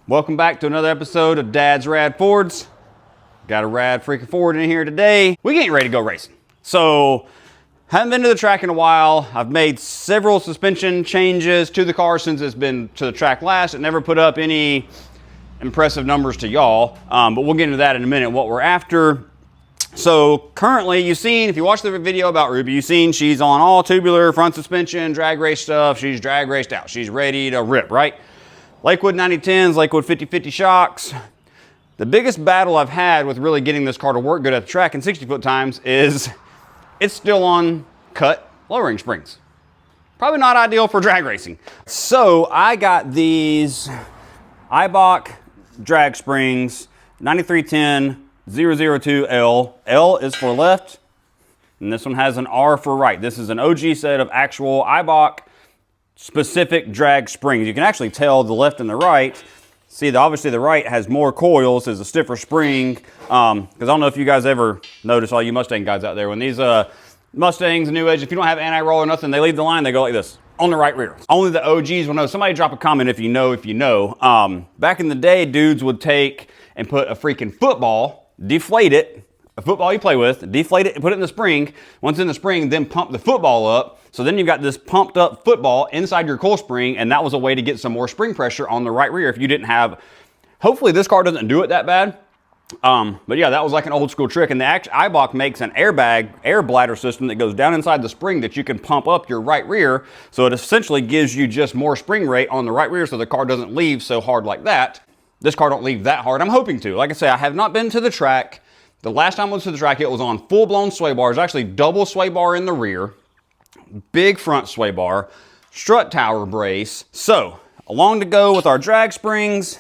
Welcome back to another episode of Dad's Rad Fords. Got a rad freaking Ford in here today. We getting ready to go racing. So, haven't been to the track in a while. I've made several suspension changes to the car since it's been to the track last. It never put up any impressive numbers to y'all, but we'll get into that in a minute, what we're after. So currently, you've seen, if you watched the video about Ruby, you've seen she's on all tubular front suspension, drag race stuff. She's drag raced out. She's ready to rip, right? Lakewood 9010s, Lakewood 50/50 shocks. The biggest battle I've had with really getting this car to work good at the track in 60-foot times is it's still on cut lowering springs. Probably not ideal for drag racing. So I got these AUXITO drag springs, 9310 002L. L is for left, and this one has an R for right. This is an OG set of actual AUXITO specific drag springs. You can actually tell the left and the right. See, obviously the right has more coils, is a stiffer spring. Because I don't know if you guys ever notice, all you Mustang guys out there, when these Mustangs, New Age, if you don't have anti-roll or nothing, they leave the line, they go like this, on the right rear. Only the OGs will know. Somebody drop a comment if you know. Back in the day, dudes would take and put a freaking football, deflate it, a football you play with, deflate it and put it in the spring. Once in the spring, then pump the football up. So then you've got this pumped up football inside your coil spring, and that was a way to get some more spring pressure on the right rear if you didn't have, hopefully this car doesn't do it that bad. But yeah, that was like an old school trick. And the AUXITO makes an air bladder system that goes down inside the spring that you can pump up your right rear. So it essentially gives you just more spring rate on the right rear so the car doesn't leave so hard like that. This car don't leave that hard. I'm hoping to. Like I say, I have not been to the track. The last time I went to the track, it was on full-blown sway bars, actually double sway bar in the rear, big front sway bar, strut tower brace. So, along to go with our drag springs,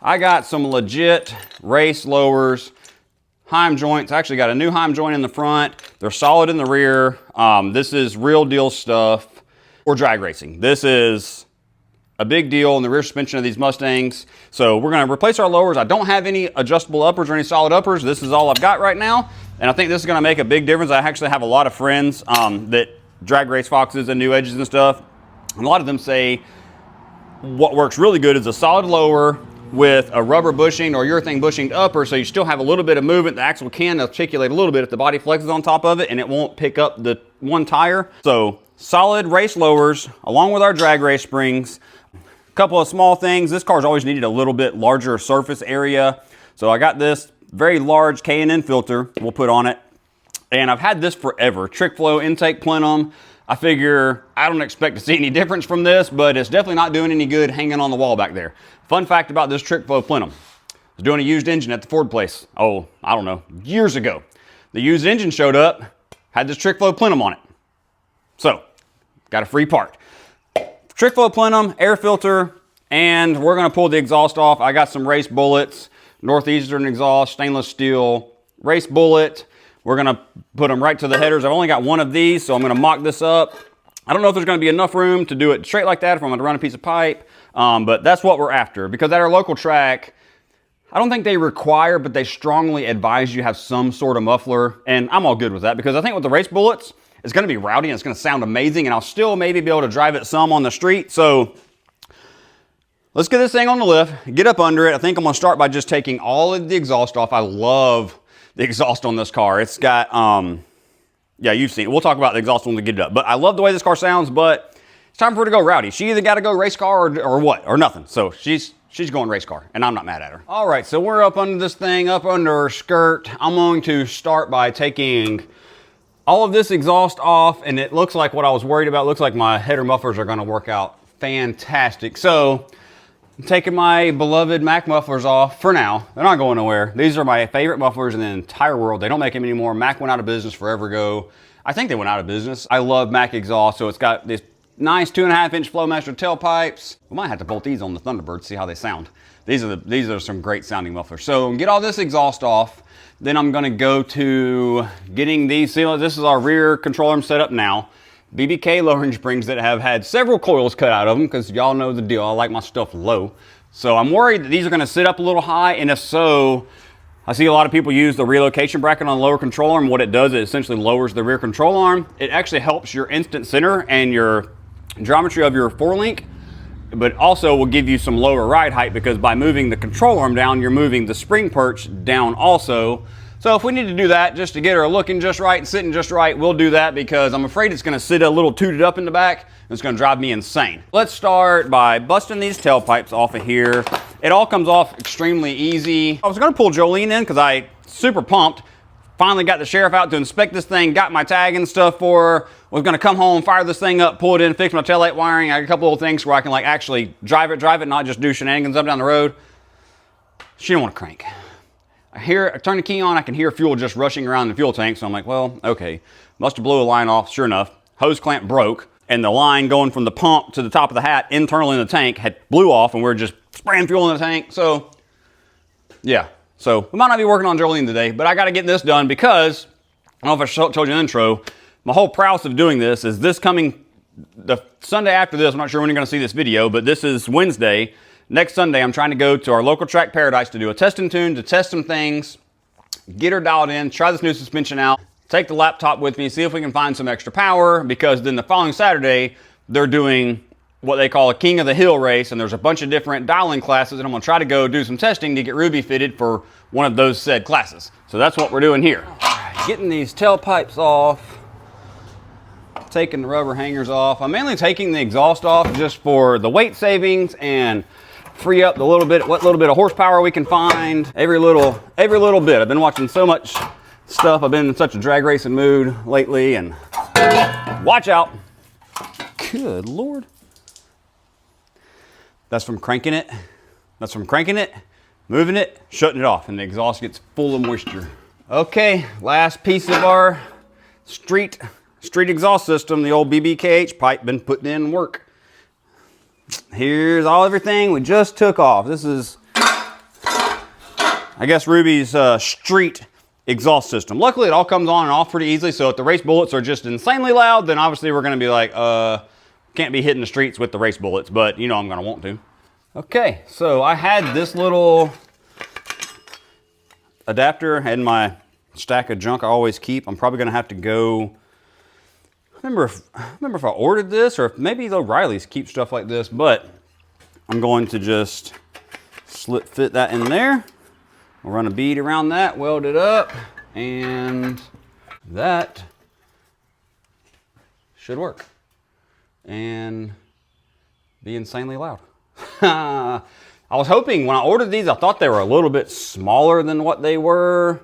I got some legit race lowers, Heim joints. I actually got a new Heim joint in the front. They're solid in the rear. This is real deal stuff for drag racing. This is a big deal in the rear suspension of these Mustangs. So we're gonna replace our lowers. I don't have any adjustable uppers or any solid uppers. This is all I've got right now. And I think this is gonna make a big difference. I actually have a lot of friends that drag race Foxes and New Edges and stuff. And a lot of them say what works really good is a solid lower with a rubber bushing or urethane bushinged upper, so you still have a little bit of movement. The axle can articulate a little bit if the body flexes on top of it, and it won't pick up the one tire. So solid race lowers along with our drag race springs. A couple of small things. This car's always needed a little bit larger surface area. So I got this very large K&N filter we'll put on it. And I've had this forever. Trick flow intake plenum. I figure I don't expect to see any difference from this, but it's definitely not doing any good hanging on the wall back there. Fun fact about this trick flow plenum. I was doing a used engine at the Ford place. Oh, I don't know, years ago. The used engine showed up, had this trick flow plenum on it. So, got a free part. Trick flow plenum, air filter, and we're gonna pull the exhaust off. I got some race bullets, Northeastern exhaust, stainless steel, race bullet. We're gonna put them right to the headers. I've only got one of these, so I'm gonna mock this up. I don't know if there's gonna be enough room to do it straight like that if I'm gonna run a piece of pipe, but that's what we're after. Because at our local track, I don't think they require, but they strongly advise you have some sort of muffler, and I'm all good with that because I think with the race bullets, it's gonna be rowdy and it's gonna sound amazing, and I'll still maybe be able to drive it some on the street. So let's get this thing on the lift, get up under it. I think I'm gonna start by just taking all of the exhaust off. I love the exhaust on this car. It's got, yeah, you've seen it. We'll talk about the exhaust when we get it up. But I love the way this car sounds, but it's time for her to go rowdy. She either got to go race car or what, or nothing. So she's going race car, and I'm not mad at her. All right, so we're up under this thing, up under her skirt. I'm going to start by taking all of this exhaust off, and it looks like what I was worried about. It looks like my header mufflers are gonna work out fantastic. So I'm taking my beloved Mac mufflers off for now. They're not going nowhere. These are my favorite mufflers in the entire world. They don't make them anymore. Mac went out of business forever ago. I think they went out of business. I love Mac exhaust, so it's got this nice 2.5-inch Flowmaster tailpipes. We might have to bolt these on the Thunderbird, see how they sound. These are some great sounding mufflers. So get all this exhaust off. Then I'm gonna go to getting these sealants. This is our rear control arm set up now. BBK lowering springs that have had several coils cut out of them, because y'all know the deal. I like my stuff low. So I'm worried that these are gonna sit up a little high, and if so, I see a lot of people use the relocation bracket on the lower control arm. What it does, it essentially lowers the rear control arm. It actually helps your instant center and your geometry of your four link but also will give you some lower ride height, because by moving the control arm down, you're moving the spring perch down also. So if we need to do that just to get her looking just right and sitting just right, we'll do that, because I'm afraid it's gonna sit a little tooted up in the back and it's gonna drive me insane. Let's start by busting these tailpipes off of here. It all comes off extremely easy. I was gonna pull Jolene in because I super pumped. Finally got the sheriff out to inspect this thing, got my tag and stuff for her. Was gonna come home, fire this thing up, pull it in, fix my taillight wiring. I got a couple little things where I can like actually drive it, not just do shenanigans up down the road. She didn't want to crank. I turn the key on, I can hear fuel just rushing around the fuel tank. So I'm like, well, okay. Must have blew a line off. Sure enough, hose clamp broke, and the line going from the pump to the top of the hat internal in the tank had blew off, and we're just spraying fuel in the tank. So yeah, so we might not be working on Jolene today, but I got to get this done because, I don't know if I told you in the intro, my whole prowess of doing this is this coming, the Sunday after this, I'm not sure when you're going to see this video, but this is Wednesday. Next Sunday, I'm trying to go to our local track Paradise to do a test and tune, to test some things, get her dialed in, try this new suspension out, take the laptop with me, see if we can find some extra power, because then the following Saturday, they're doing what they call a King of the Hill race, and there's a bunch of different dialing classes, and I'm gonna try to go do some testing to get Ruby fitted for one of those said classes. So that's what we're doing here. Getting these tailpipes off, taking the rubber hangers off. I'm mainly taking the exhaust off just for the weight savings and free up the what little bit of horsepower we can find. Every little bit. I've been watching so much stuff. I've been in such a drag racing mood lately, and watch out. Good Lord. That's from cranking it. That's from cranking it, moving it, shutting it off, and the exhaust gets full of moisture. Okay, last piece of our street exhaust system, the old BBKH pipe, been putting in work. Here's everything we just took off. This is, I guess, Ruby's street exhaust system. Luckily, it all comes on and off pretty easily, so if the race bullets are just insanely loud, then obviously we're gonna be like, can't be hitting the streets with the race bullets, but you know I'm gonna want to. Okay, so I had this little adapter in my stack of junk I always keep. I'm probably gonna have to go, I remember if I ordered this, or if maybe the O'Reillys keep stuff like this, but I'm going to just fit that in there. We'll run a bead around that, weld it up, and that should work and be insanely loud. I was hoping when I ordered these, I thought they were a little bit smaller than what they were.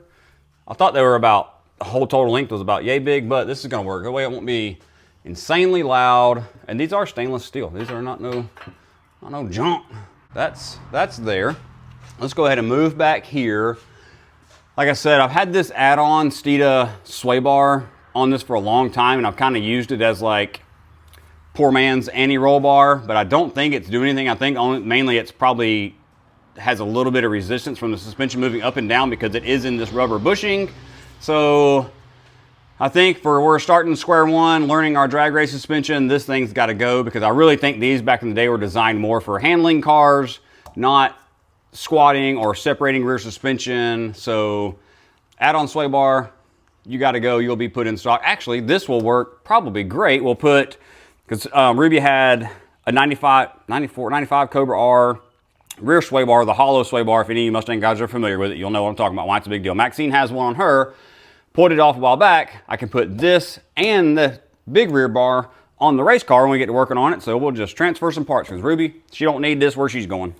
I thought they were about, the whole total length was about yay big, but this is gonna work. That way it won't be insanely loud. And these are stainless steel. These are not no junk. That's there. Let's go ahead and move back here. Like I said, I've had this add-on Stita sway bar on this for a long time, and I've kind of used it as like poor man's anti-roll bar, but I don't think it's doing anything. I think mainly it's probably has a little bit of resistance from the suspension moving up and down because it is in this rubber bushing. So I think we're starting square one, learning our drag race suspension, this thing's got to go, because I really think these back in the day were designed more for handling cars, not squatting or separating rear suspension. So add-on sway bar, you got to go. You'll be put in stock. Actually, this will work probably great. We'll put, because Ruby had a 95 Cobra R rear sway bar, the hollow sway bar. If any of you Mustang guys are familiar with it, you'll know what I'm talking about, why it's a big deal. Maxine has one on her. Pulled it off a while back. I can put this and the big rear bar on the race car when we get to working on it. So we'll just transfer some parts, because Ruby, she don't need this where she's going.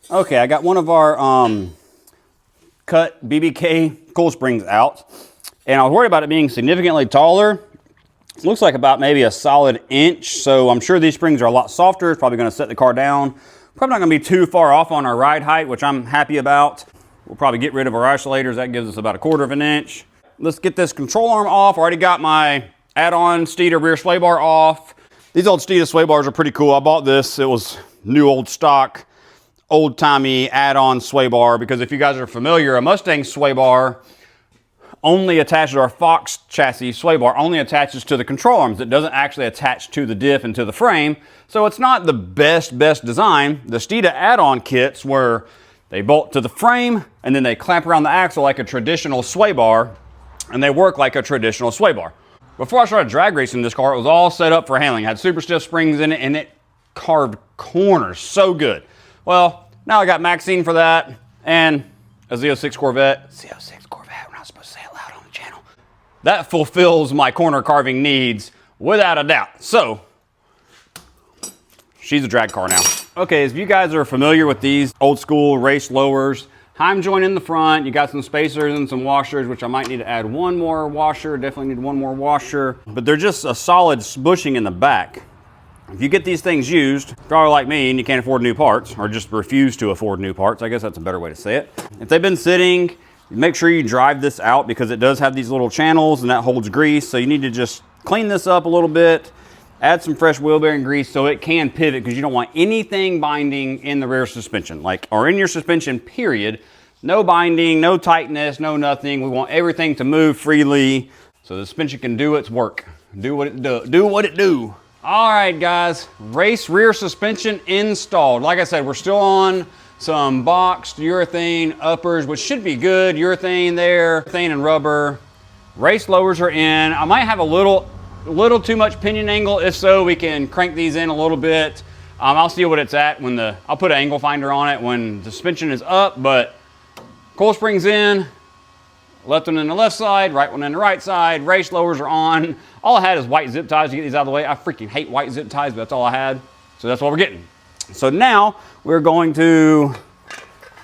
Okay, I got one of our cut BBK coil springs out, and I was worried about it being significantly taller. It looks like about maybe a solid inch, so I'm sure these springs are a lot softer. It's probably gonna set the car down. Probably not gonna be too far off on our ride height, which I'm happy about. We'll probably get rid of our isolators. That gives us about 1/4 of an inch. Let's get this control arm off. I already got my add-on Stita rear sway bar off. These old Stita sway bars are pretty cool. I bought this. It was new old stock, old-timey add-on sway bar, because if you guys are familiar, a Mustang sway bar only attaches, or a Fox chassis sway bar only attaches to the control arms. It doesn't actually attach to the diff and to the frame. So it's not the best design. The Stita add-on kits where they bolt to the frame and then they clamp around the axle like a traditional sway bar, and they work like a traditional sway bar. Before I started drag racing this car, it was all set up for handling. It had super stiff springs in it, and it carved corners, so good. Well, now I got Maxine for that, and a Z06 Corvette. Z06 Corvette, we're not supposed to say it loud on the channel. That fulfills my corner carving needs without a doubt. So, she's a drag car now. Okay, if you guys are familiar with these old school race lowers, Heim joint in the front, you got some spacers and some washers, which I might need to add one more washer, definitely need one more washer, but they're just a solid bushing in the back. If you get these things used, if you're like me and you can't afford new parts, or just refuse to afford new parts, I guess that's a better way to say it. If they've been sitting, make sure you drive this out because it does have these little channels and that holds grease, so you need to just clean this up a little bit, add some fresh wheel bearing grease so it can pivot because you don't want anything binding in the rear suspension, or in your suspension, period. No binding, no tightness, no nothing. We want everything to move freely so the suspension can do its work. Do what it do. All right, guys, race rear suspension installed. Like I said, we're still on some boxed urethane uppers, which should be good. Urethane there, urethane and rubber. Race lowers are in. I might have a little too much pinion angle. If so, we can crank these in a little bit. I'll see what it's at when I'll put an angle finder on it when the suspension is up, but coil springs in, left one in the left side, right one in the right side, race lowers are on. All I had is white zip ties to get these out of the way. I freaking hate white zip ties, but that's all I had. So that's what we're getting. So now we're going to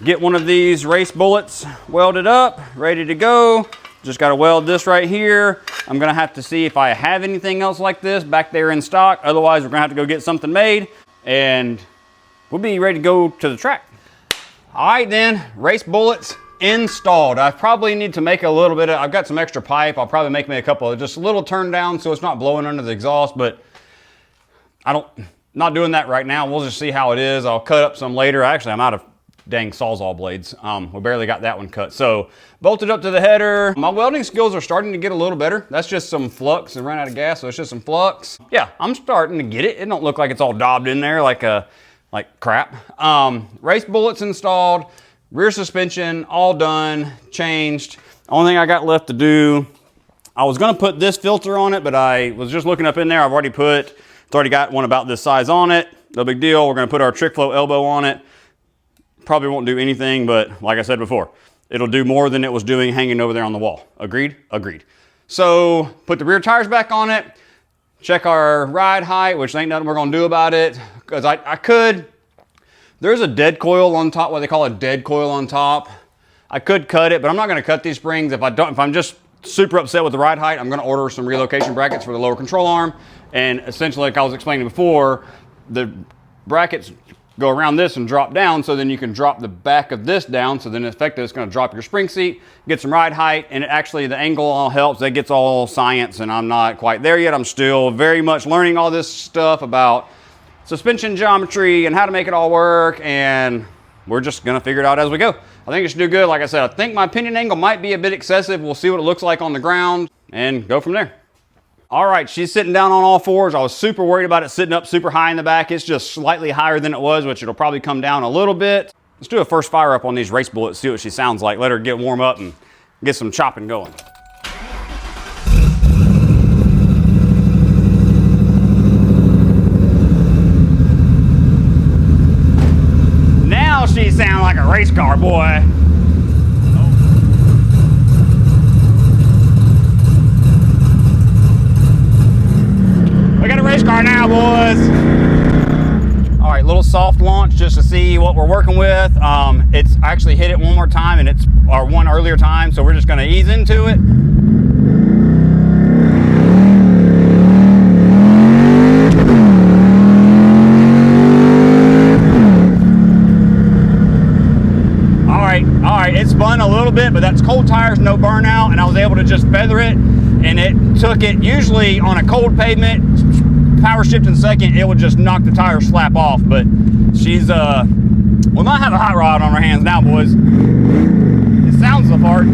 get one of these race bullets welded up, ready to go. Just got to weld this right here. I'm going to have to see if I have anything else like this back there in stock. Otherwise, we're going to have to go get something made and we'll be ready to go to the track. All right then, race bullets installed. I probably need to make a little bit of, I've got some extra pipe. I'll probably make me a couple of just a little turn down so it's not blowing under the exhaust, but not doing that right now. We'll just see how it is. I'll cut up some later. Actually, I'm out of dang Sawzall blades. We barely got that one cut. So bolted up to the header. My welding skills are starting to get a little better. That's just some flux and ran out of gas, so it's just some flux. Yeah, I'm starting to get it. It don't look like it's all daubed in there like crap. Race bullets installed, rear suspension all done, changed. Only thing I got left to do, I was gonna put this filter on it, but I was just looking up in there. It's already got one about this size on it. No big deal. We're gonna put our trick flow elbow on it. Probably won't do anything, but like I said before, it'll do more than it was doing hanging over there on the wall. Agreed? Agreed. So put the rear tires back on it, check our ride height, which ain't nothing we're gonna do about it, because there's a dead coil on top, what they call a dead coil on top. I could cut it, but I'm not gonna cut these springs. If I'm just super upset with the ride height, I'm gonna order some relocation brackets for the lower control arm. And essentially, like I was explaining before, the brackets go around this and drop down, so then you can drop the back of this down, so then effectively it's going to drop your spring seat, get some ride height, and actually the angle all helps. That gets all science, and I'm not quite there yet. I'm still very much learning all this stuff about suspension geometry and how to make it all work, and we're just going to figure it out as we go. I think it should do good. Like I said, I think my pinion angle might be a bit excessive. We'll see what it looks like on the ground and go from there. All right, she's sitting down on all fours. I was super worried about it sitting up super high in the back. It's just slightly higher than it was, which it'll probably come down a little bit. Let's do a first fire up on these race bullets, see what she sounds like. Let her get warm up and get some chopping going. Now she sounds like a race car, boy. We got a race car now, boys. All right, little soft launch just to see what we're working with. It's actually hit it one more time, and it's our one earlier time, so we're just gonna ease into it. All right, it spun a little bit, but that's cold tires, no burnout, and I was able to just feather it, and it took it, usually on a cold pavement, power shifting second, it would just knock the tire slap off, but she's, we might have a hot rod on our hands now, boys. It sounds the part.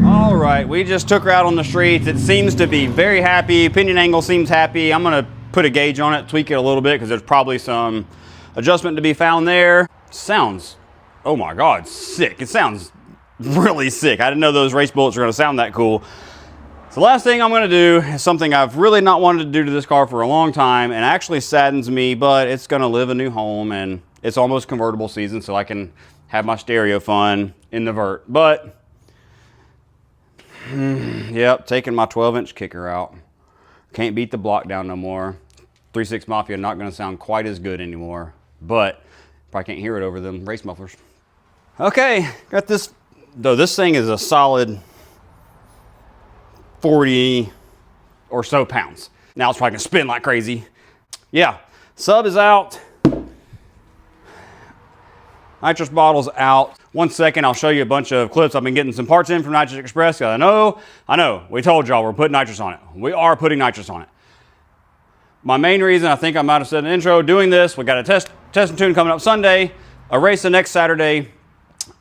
All right, we just took her out on the streets. It seems to be very happy. Pinion angle seems happy. I'm gonna put a gauge on it, tweak it a little bit, because there's probably some adjustment to be found there. Sounds, oh my God, sick. It sounds really sick. I didn't know those race bullets were gonna sound that cool. So the last thing I'm gonna do is something I've really not wanted to do to this car for a long time, and actually saddens me, but it's gonna live a new home, and it's almost convertible season, so I can have my stereo fun in the vert. But, yep, taking my 12-inch kicker out. Can't beat the block down no more. 3.6 Mafia not gonna sound quite as good anymore, but probably can't hear it over them race mufflers. Okay, got this, though this thing is a solid 40 or so pounds. Now it's probably gonna spin like crazy. Yeah, sub is out. Nitrous bottle's out. 1 second, I'll show you a bunch of clips. I've been getting some parts in from Nitrous Express. I know, we told y'all we're putting nitrous on it. We are putting nitrous on it. My main reason, I think I might have said in the intro, doing this, we got a test and tune coming up Sunday, a race the next Saturday.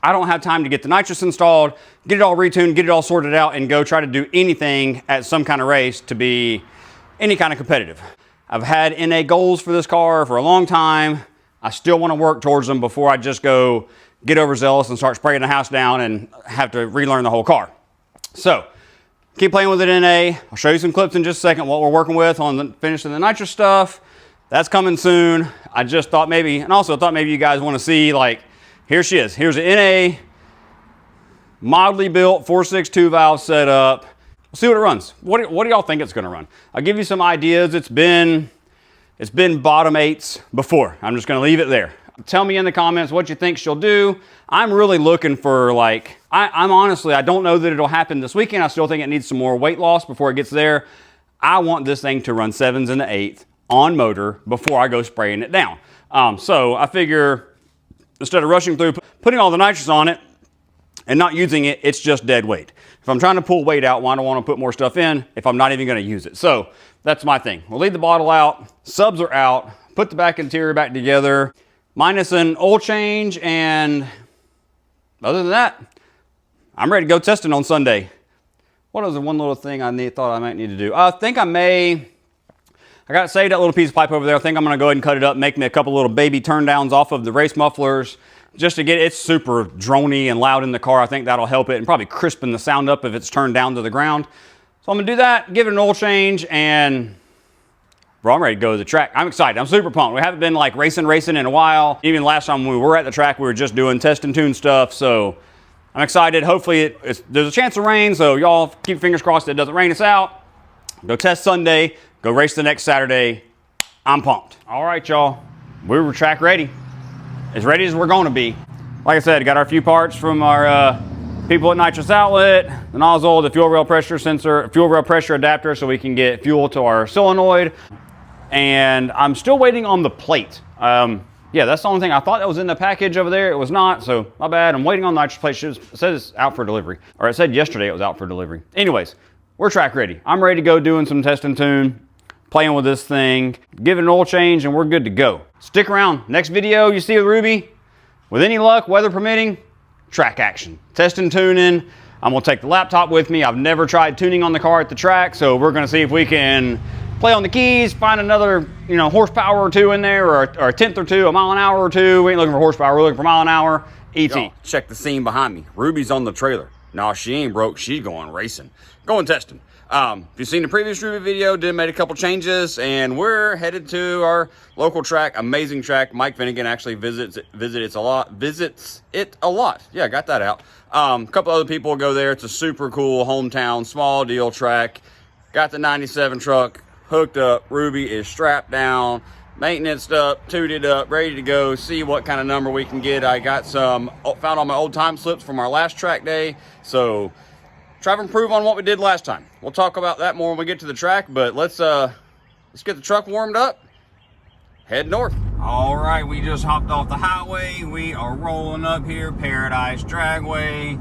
I don't have time to get the nitrous installed, get it all retuned, get it all sorted out, and go try to do anything at some kind of race to be any kind of competitive. I've had NA goals for this car for a long time. I still want to work towards them before I just go get overzealous and start spraying the house down and have to relearn the whole car. So, keep playing with it in NA. I'll show you some clips in just a second, what we're working with on finishing the nitrous stuff. That's coming soon. I just thought maybe, and also thought maybe you guys want to see, like, here she is. Here's an NA, mildly built 4.62 valve setup. We'll see what it runs. What do y'all think it's going to run? I'll give you some ideas. It's been bottom 8s before. I'm just going to leave it there. Tell me in the comments what you think she'll do. I'm really looking for, like, I'm honestly, I don't know that it'll happen this weekend. I still think it needs some more weight loss before it gets there. I want this thing to run 7s in the 8th on motor before I go spraying it down. So I figure instead of rushing through, putting all the nitrous on it and not using it, it's just dead weight. If I'm trying to pull weight out, why do I want to put more stuff in if I'm not even going to use it? So that's my thing. We'll leave the bottle out. Subs are out. Put the back interior back together, minus an oil change, and other than that, I'm ready to go testing on Sunday. What was the one little thing I thought I might need to do? I think I got saved that little piece of pipe over there. I think I'm gonna go ahead and cut it up, make me a couple little baby turn downs off of the race mufflers, just to get it's super drony and loud in the car. I think that'll help it and probably crispen the sound up if it's turned down to the ground. So I'm gonna do that, give it an oil change, and bro, I'm ready to go to the track. I'm excited. I'm super pumped. We haven't been like racing in a while. Even last time we were at the track, we were just doing test and tune stuff. So I'm excited. Hopefully there's a chance of rain, so y'all keep fingers crossed it doesn't rain us out. Go test Sunday, go race the next Saturday. I'm pumped. All right, y'all. We were track ready. As ready as we're gonna be. Like I said, got our few parts from our people at Nitrous Outlet, the nozzle, the fuel rail pressure sensor, fuel rail pressure adapter so we can get fuel to our solenoid. And I'm still waiting on the plate. Yeah, that's the only thing. I thought that was in the package over there. It was not, so my bad. I'm waiting on the nitrous plate. It says it's out for delivery. Or it said yesterday it was out for delivery. Anyways, we're track ready. I'm ready to go doing some test and tune, playing with this thing, give it an oil change, and we're good to go. Stick around. Next video you see with Ruby, with any luck, weather permitting, track action. Test and tuning. I'm gonna take the laptop with me. I've never tried tuning on the car at the track, so we're gonna see if we can play on the keys, find another, horsepower or two in there, or a tenth or two, a mile an hour or two. We ain't looking for horsepower, we're looking for mile an hour. ET. Yo, check the scene behind me. Ruby's on the trailer. No, she ain't broke. She's going racing. Going testing. If you've seen the previous Ruby video, made a couple changes, and we're headed to our local track, amazing track. Mike Finnegan actually visits it a lot. Yeah, got that out. A couple other people go there. It's a super cool hometown, small deal track. Got the 97 truck hooked up. Ruby is strapped down, maintenanced up, tooted up, ready to go, see what kind of number we can get. I got found all my old time slips from our last track day, so try to improve on what we did last time. We'll talk about that more when we get to the track, but let's get the truck warmed up, head north. All right, we just hopped off the highway. We are rolling up here, Paradise Dragway,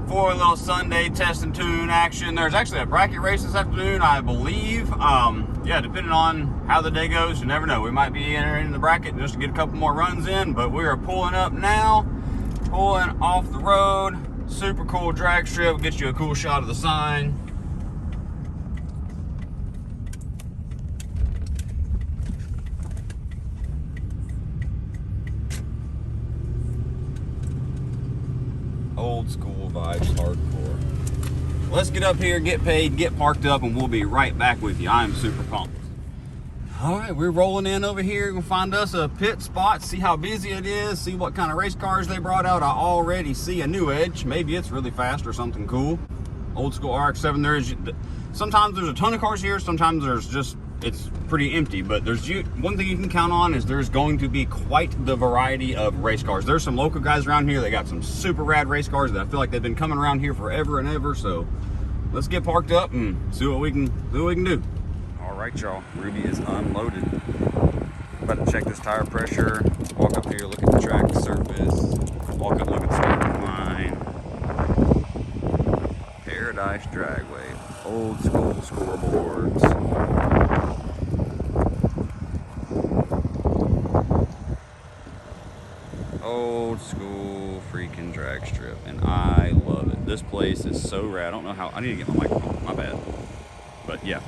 for a little Sunday test and tune action. There's actually a bracket race this afternoon, I believe. Yeah, depending on how the day goes, you never know. We might be entering the bracket just to get a couple more runs in, but we are pulling up now, pulling off the road. Super cool drag strip, gets you a cool shot of the sign. Old school vibes, hardcore. let's get up here, get paid, get parked up, and we'll be right back with you. I'm super pumped. All right, we're rolling in over here. We'll find us a pit spot, see how busy it is, see what kind of race cars they brought out. I already see a new Edge. Maybe it's really fast or something cool. Old school RX-7. Sometimes there's a ton of cars here. Sometimes there's just, it's pretty empty. But there's one thing you can count on is there's going to be quite the variety of race cars. There's some local guys around here. They got some super rad race cars that I feel like they've been coming around here forever and ever. So let's get parked up and see what we can do. All right, y'all, Ruby is unloaded. About to check this tire pressure, walk up here, look at the track surface, walk up, look at the starting line. Paradise Dragway, old school scoreboards. Old school freaking drag strip, and I love it. This place is so rad. I don't know how, I need to get my microphone, my bad. But yeah.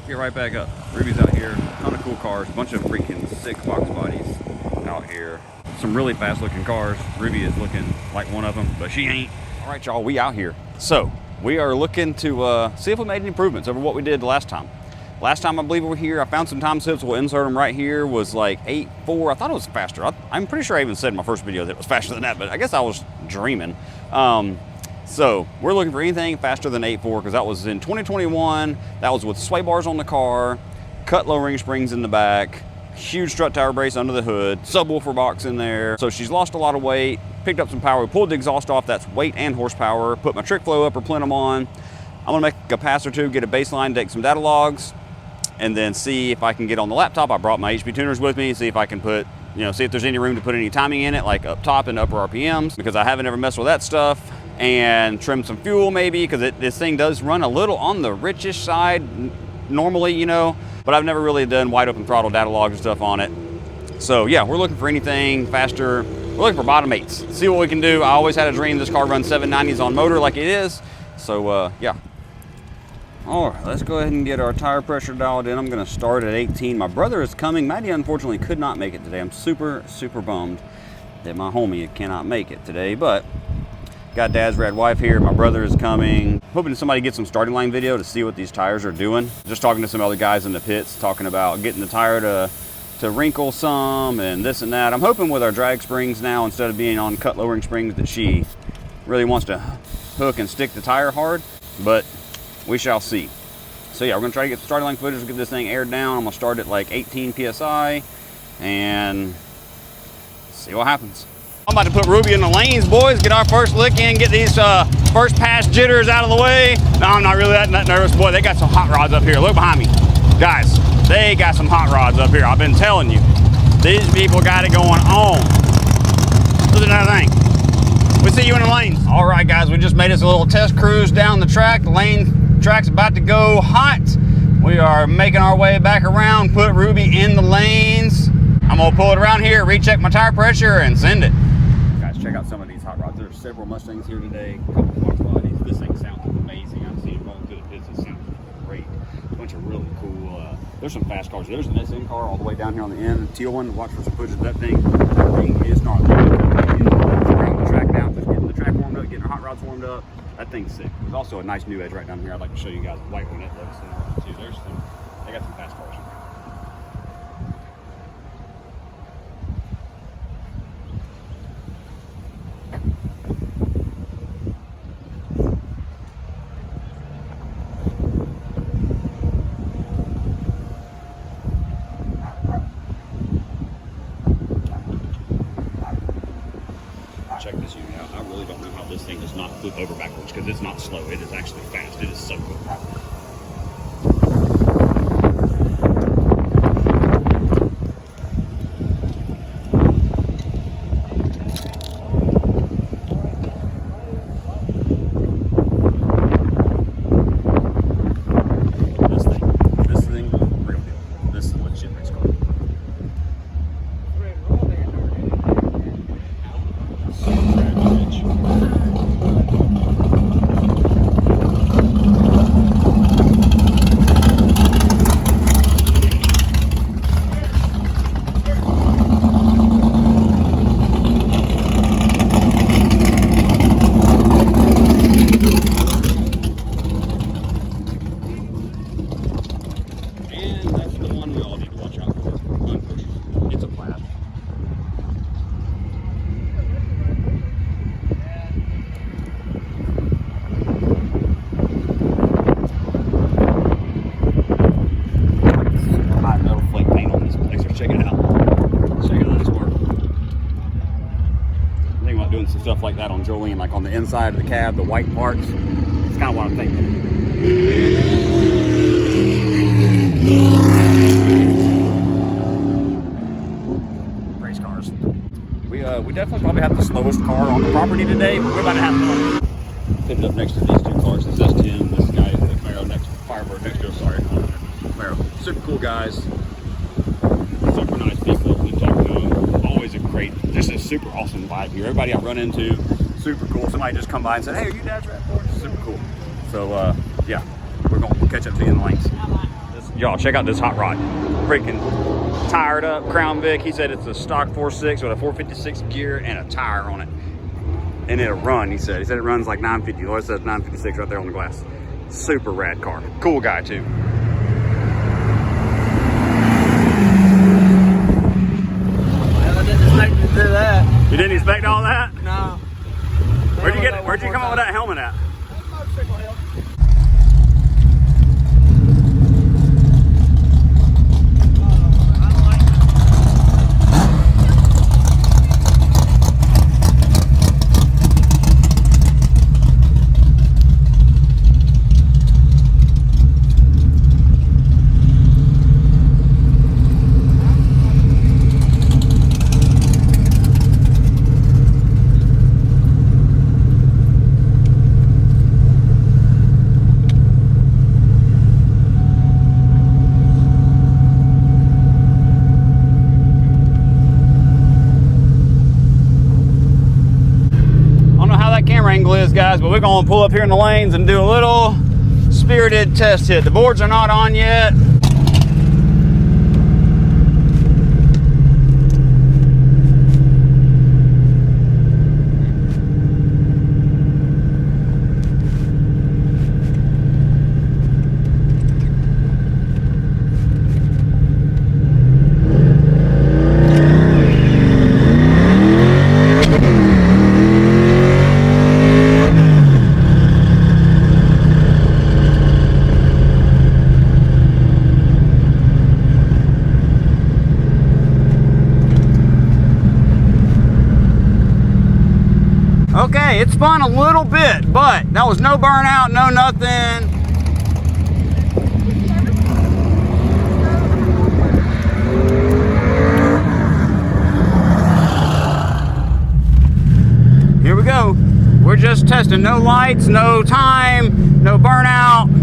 Get right back up. Ruby's out here, ton of cool cars, bunch of freaking sick box bodies out here. Some really fast looking cars. Ruby is looking like one of them, but she ain't. All right, y'all, we out here. So we are looking to see if we made any improvements over what we did last time. Last time I believe we were here, I found some time slips. We'll insert them right here. Was like 8.4. I thought it was faster. I'm pretty sure I even said in my first video that it was faster than that, but I guess I was dreaming. So we're looking for anything faster than 8.4 because that was in 2021. That was with sway bars on the car, cut lowering springs in the back, huge strut tower brace under the hood, subwoofer box in there. So she's lost a lot of weight, picked up some power. We pulled the exhaust off. That's weight and horsepower. Put my trick flow upper plenum on. I'm gonna make a pass or two, get a baseline, take some data logs, and then see if I can get on the laptop. I brought my HP tuners with me, see if I can put, see if there's any room to put any timing in it, like up top and upper RPMs, because I haven't ever messed with that stuff. And trim some fuel maybe, because this thing does run a little on the richish side normally, but I've never really done wide open throttle data logs and stuff on it. So yeah, we're looking for anything faster. We're looking for bottom eights, see what we can do. I always had a dream this car runs 790s on motor like it is. So yeah. All right, let's go ahead and get our tire pressure dialed in. I'm gonna start at 18. My brother is coming. Maddie unfortunately could not make it today. I'm super, super bummed that my homie cannot make it today, but got Dad's Rad wife here. My brother is coming. Hoping somebody gets some starting line video to see what these tires are doing. Just talking to some other guys in the pits, talking about getting the tire to wrinkle some and this and that. I'm hoping with our drag springs now, instead of being on cut lowering springs, that she really wants to hook and stick the tire hard, but we shall see. So yeah, we're gonna try to get the starting line footage, get this thing aired down. I'm gonna start at like 18 PSI and see what happens. I'm about to put Ruby in the lanes, boys, get our first lick in, get these first pass jitters out of the way. No, I'm not really that nervous. Boy, they got some hot rods up here. Look behind me. Guys, they got some hot rods up here. I've been telling you. These people got it going on. Look at that thing. We'll see you in the lanes. All right, guys, we just made us a little test cruise down the track. The track's about to go hot. We are making our way back around, put Ruby in the lanes. I'm gonna pull it around here, recheck my tire pressure, and send it. Check out some of these hot rods. There's several Mustangs here today, a couple box bodies. This thing sounds amazing. I've seen it going through the pits. It sounds great. A bunch of really cool, there's some fast cars. There's an SM car all the way down here on the end, a teal one. Watch for some footage of that thing. That thing is not around the track now, just getting the track warmed up, getting our hot rods warmed up. That thing's sick. There's also a nice new Edge right down here. I'd like to show you guys the white one. It looks too. They got some fast cars. Check this unit out. I really don't know how this thing does not flip over backwards, because it's not slow. It is actually fast. It is so cool. This thing, real deal. This is a legit race car. about doing some stuff like that on Jolene, like on the inside of the cab, the white parts. It's kind of what I'm thinking. Race cars. We definitely probably have the slowest car on the property today, but we're about to have fun. Picked up next to these two cars. This S10, this guy, the Camaro next to Firebird next to us, sorry. Camaro. Super cool guys. Super nice people. We talk to them. Always a great, just a super awesome vibe here. Everybody I run into, super cool. Somebody just come by and said, hey, are you dadsradfords? Super cool. So yeah, we're gonna catch up to you in the lanes. Y'all check out this hot rod. Freaking tired up, Crown Vic. He said it's a stock 4.6 with a 456 gear and a tire on it. And it'll run, he said. He said it runs like 950. Lord says 956 right there on the glass. Super rad car. Cool guy too. Well, I didn't expect you to do that. You didn't expect all that? No. Where'd you come up with that helmet at? Motorcycle helmet. Angle is, guys, but we're gonna pull up here in the lanes and do a little spirited test hit. The boards are not on yet. Okay, it spun a little bit, but that was no burnout, no nothing. Here we go. We're just testing. No lights, no time, no burnout.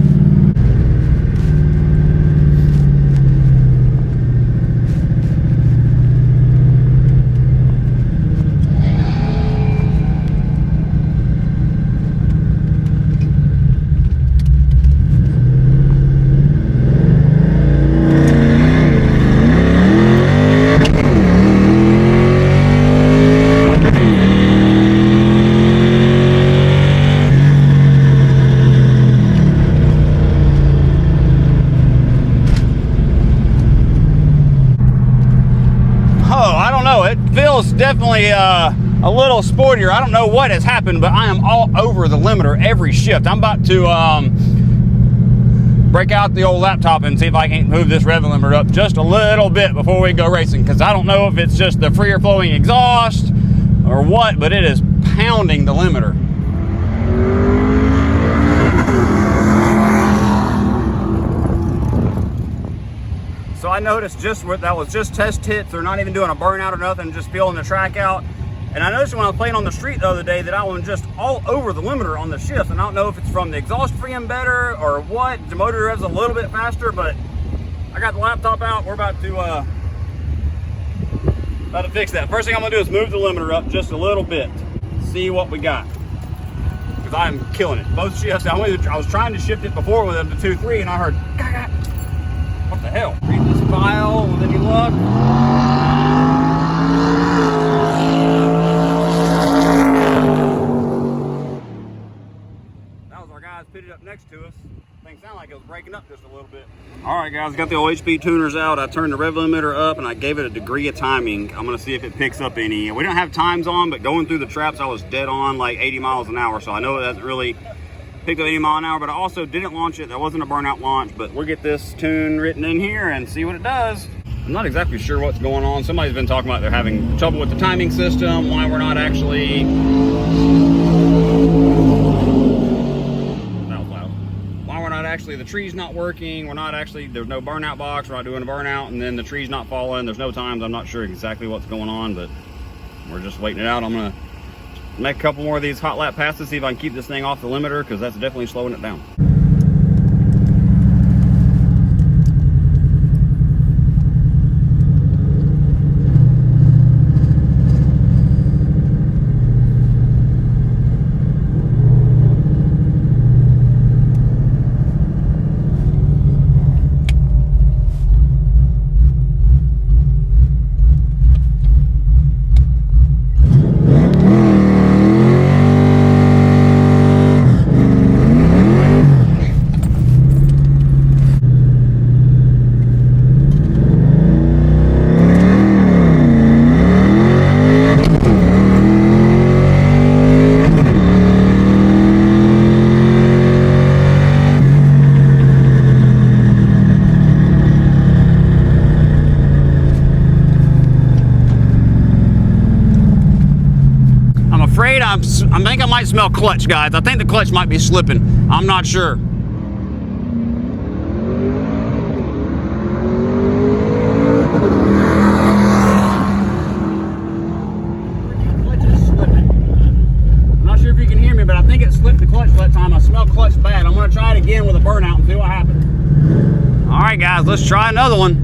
Definitely a little sportier. I don't know what has happened, but I am all over the limiter every shift. I'm about to break out the old laptop and see if I can't move this rev limiter up just a little bit before we go racing, because I don't know if it's just the freer flowing exhaust or what, but it is pounding the limiter. So I noticed that was just test hits. They're not even doing a burnout or nothing, just feeling the track out. And I noticed when I was playing on the street the other day that I was just all over the limiter on the shift. And I don't know if it's from the exhaust freeing better or what. The motor revs a little bit faster, but I got the laptop out. We're about to fix that. First thing I'm gonna do is move the limiter up just a little bit. See what we got. Because I'm killing it. Both shifts, I was trying to shift it before with the 2.3 and I heard, "Gah-gah." What the hell? Read this file with any luck. That was our guys pitted up next to us. Thing sounded like it was breaking up just a little bit. All right, guys, got the old HP tuners out. I turned the rev limiter up and I gave it a degree of timing. I'm gonna see if it picks up any. We don't have times on, but going through the traps, I was dead on like 80 miles an hour. So I know it hasn't really picked up 80 mile an hour, but I also didn't launch it. That wasn't a burnout launch, but we'll get this tune written in here and see what it does. I'm not exactly sure what's going on. Somebody's been talking about they're having trouble with the timing system, why we're not actually... That was loud. Why we're not actually, the tree's not working, we're not actually, there's no burnout box, we're not doing a burnout, and then the tree's not falling, there's no times. I'm not sure exactly what's going on, but we're just waiting it out. I'm gonna make a couple more of these hot lap passes, see if I can keep this thing off the limiter, because that's definitely slowing it down. I think I might smell clutch, guys. I think the clutch might be slipping. I'm not sure. Clutch is slipping. I'm not sure if you can hear me, but I think it slipped the clutch that time. I smell clutch bad. I'm gonna try it again with a burnout and see what happens. All right, guys, let's try another one.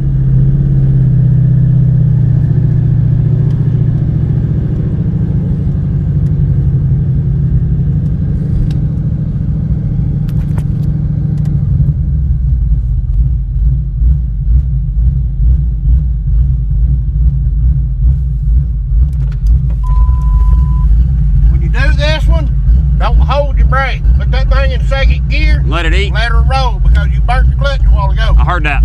Don't hold your brake. Put that thing in second gear. Let it eat. Let her roll because you burnt the clutch a while ago. I heard that.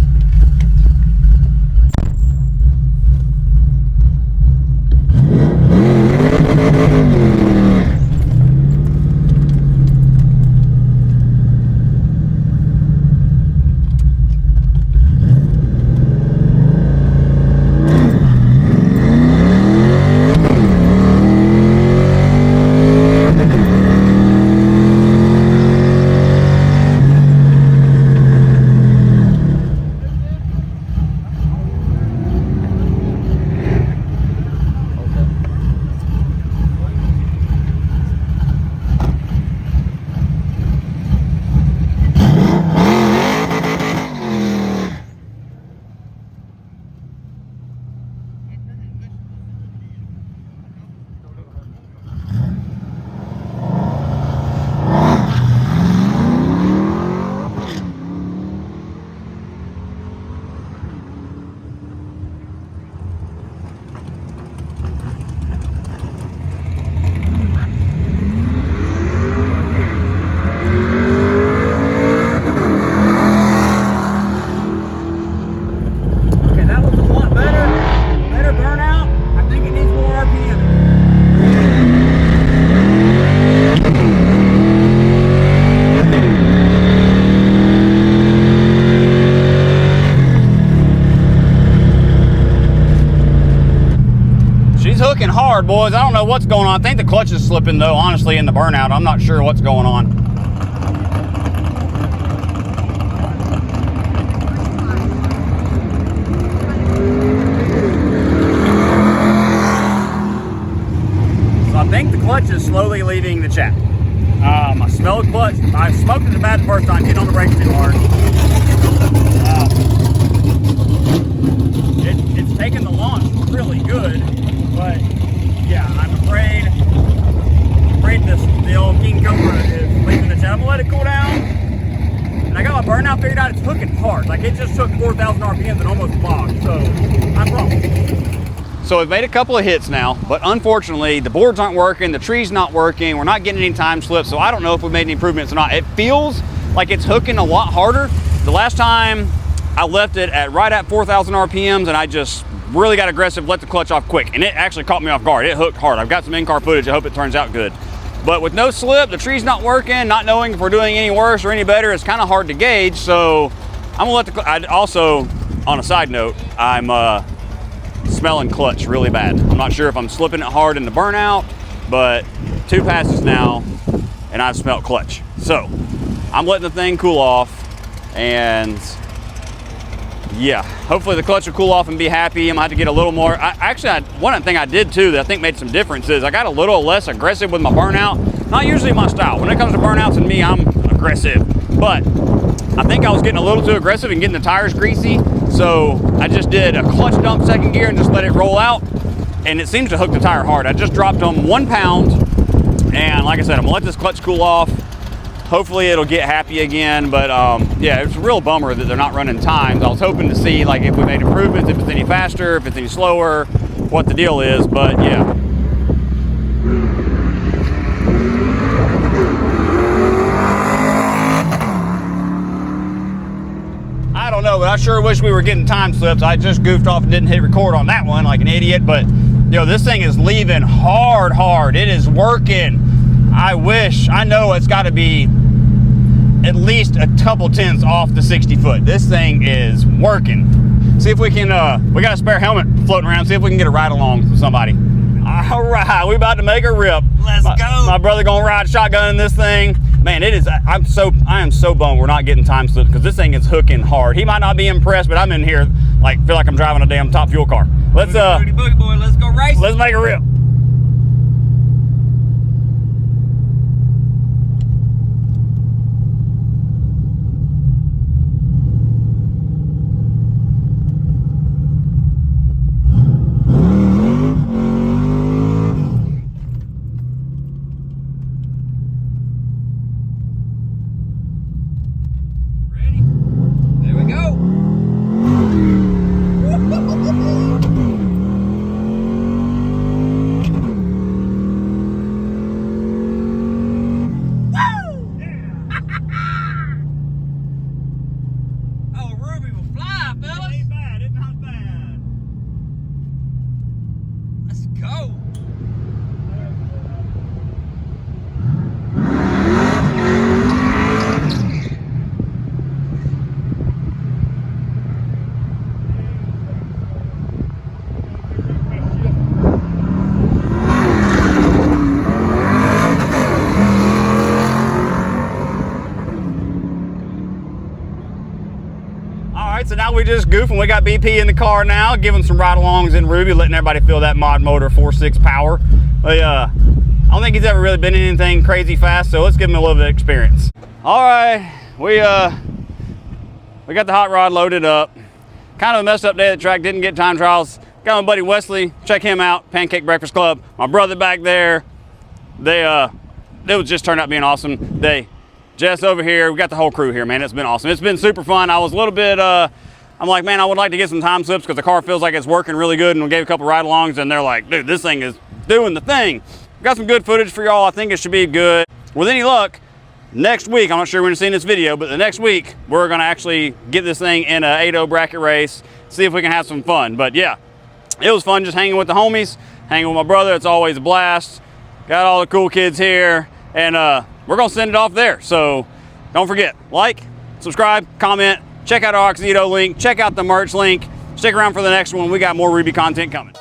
Hooking hard, boys. I don't know what's going on. I think the clutch is slipping though, honestly, in the burnout. I'm not sure what's going on. So I think the clutch is slowly leaving the chat. I smell the clutch. I smoked it bad the first time, getting on the brakes too hard. It's taking the launch really good. But yeah, I'm afraid the old King Cobra is leaving the chat. I'm gonna let it cool down. And I got my burnout figured out. It's hooking hard. Like it just took 4,000 RPMs and almost bogged. So I'm wrong. So we've made a couple of hits now, but unfortunately the boards aren't working, the tree's not working, we're not getting any time slips, so I don't know if we made any improvements or not. It feels like it's hooking a lot harder. The last time I left it at right at 4,000 RPMs and I just really got aggressive, let the clutch off quick, and it actually caught me off guard. It hooked hard. I've got some in-car footage. I hope it turns out good. But with no slip, the tree's not working, not knowing if we're doing any worse or any better, it's kind of hard to gauge. So I'm gonna let the, I also on a side note, I'm smelling clutch really bad. I'm not sure if I'm slipping it hard in the burnout, but 2 passes now and I've smelled clutch. So I'm letting the thing cool off, and yeah, hopefully the clutch will cool off and be happy. I'm gonna have to get a little more. One thing I did too that I think made some difference is I got a little less aggressive with my burnout. Not usually my style. When it comes to burnouts and me, I'm aggressive. But I think I was getting a little too aggressive and getting the tires greasy. So I just did a clutch dump second gear and just let it roll out. And it seems to hook the tire hard. I just dropped them 1 pound. And like I said, I'm gonna let this clutch cool off. Hopefully it'll get happy again, but yeah, it's a real bummer that they're not running times. I was hoping to see like if we made improvements, if it's any faster, if it's any slower, what the deal is, but yeah. I don't know, but I sure wish we were getting time slips. I just goofed off and didn't hit record on that one like an idiot, but you know, this thing is leaving hard. It is working. I know it's got to be at least a couple tenths off the 60 foot. This thing is working. See if we can, we got a spare helmet floating around. See if we can get a ride along from somebody. All right, we about to make a rip. Let's go. My brother gonna ride shotgun in this thing. Man, it is, I am so bummed we're not getting time slips because this thing is hooking hard. He might not be impressed, but I'm in here like, feel like I'm driving a damn top fuel car. Let's, Boogie boy, let's go racing. Let's make a rip. So now we just goofing. We got BP in the car now, giving some ride-alongs in Ruby, letting everybody feel that mod motor 4.6 power. But I don't think he's ever really been in anything crazy fast, so let's give him a little bit of experience. All right, we got the hot rod loaded up. Kind of a messed up day at the track, didn't get time trials. Got my buddy Wesley, check him out, Pancake Breakfast Club. My brother back there, it was just turned out being awesome day. Jess over here, we got the whole crew here, man. It's been awesome. It's been super fun. I was a little bit, I'm like, man, I would like to get some time slips because the car feels like it's working really good, and we gave a couple ride-alongs, and they're like, dude, this thing is doing the thing. We got some good footage for y'all. I think it should be good. With any luck, next week, I'm not sure when you're seeing this video, but the next week, we're gonna actually get this thing in a 8.0 bracket race, see if we can have some fun. But yeah, it was fun just hanging with the homies, hanging with my brother. It's always a blast. Got all the cool kids here, and we're gonna send it off there. So don't forget, like, subscribe, comment, check out our AUXITO link, check out the merch link. Stick around for the next one. We got more Ruby content coming.